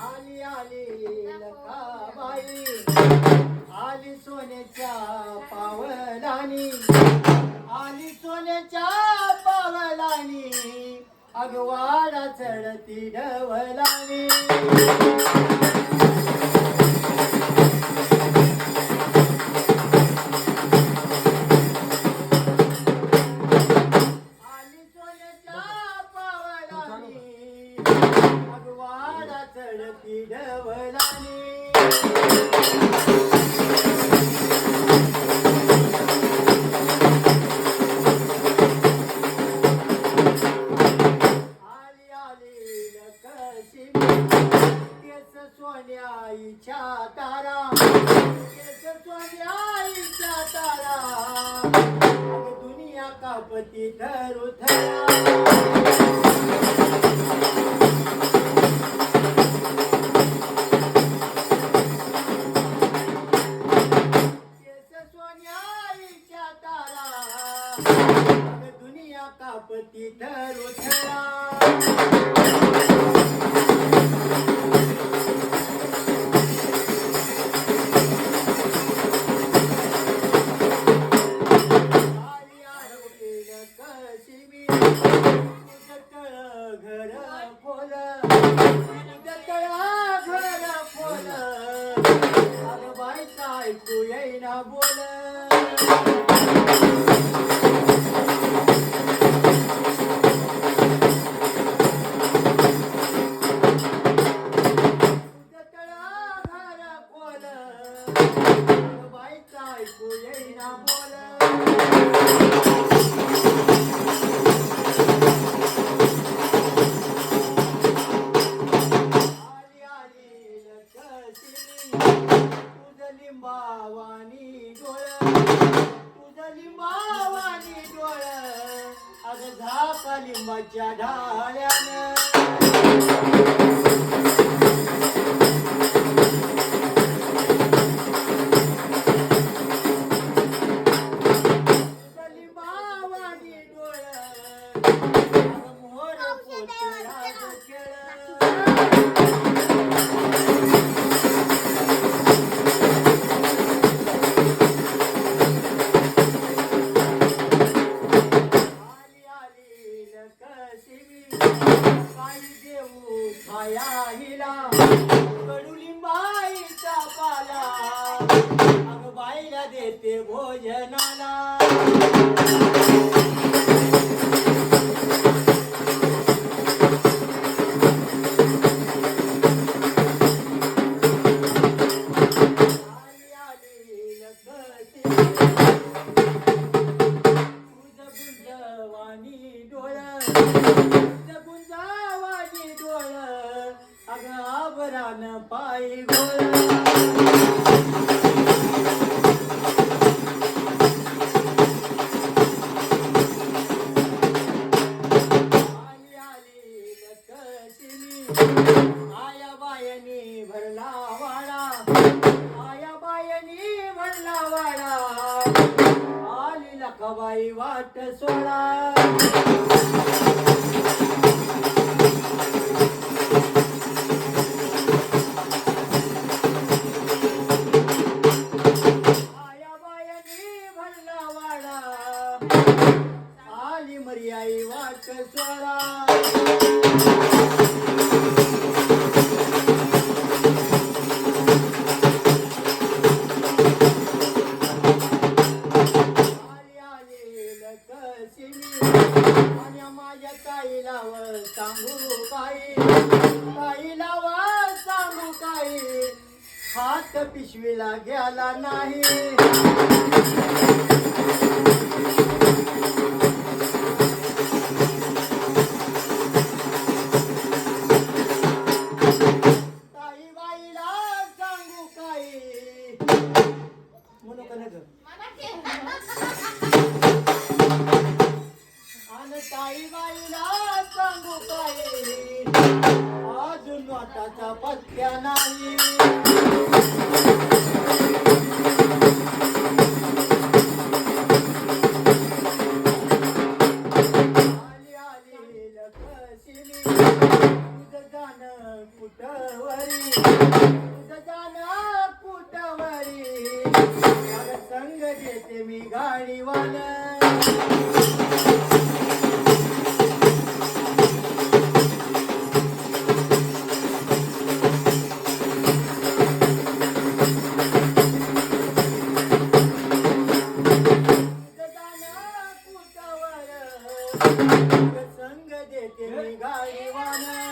आली आली लखाबाई आली सोन्याच्या पावलानी आली सोन्याच्या पावलानी अगवाडा चढती ढवलानी चढती ढवलानी आली आली लक्ष्मी केस सोन्याईच्या तारा केस सोन्याईच्या तारा दुनिया कापती धरू थरा दुनिया कापती धरू थरा आली आली लक्ष्मी उजटळ घर खोल उजटळ घर खोल अगं बाईचा ऐकू येईना बोल लिंबावानी डोळ तुझ लिंबावानी डोळ अग झाका लिंबाच्या ढाळ्यानं तुझ लिंबावानी डोळ अग मोर पोतराज खेळ हिला कडुलिंबाईचा पाला अग बाईला देते भोजनाला आली आली लक्ष्मी तुझ गुंजवानी डोळ आभरान पायी गोळ आली आली लक्ष्मी आया बायनी भरला वाडा आया बायनी भरला वाडा आली लखाबाई वाट सोडा आली मर्याई वाट सोडा आली आली लक्ष्मी आणि माझ्या ताईला सांगू ताईला सांगू काही हात पिशवीला गेला नाही ताई बाईला सांगू काय अजून वाटाचा पत्त्या नाही आली आली लक्ष्मी कशी मी तुझं जाणं कुठवरी तुझं जाणं कुठवरी अगं संग देते मी गाडीवाला संग देते मी गाडीवाला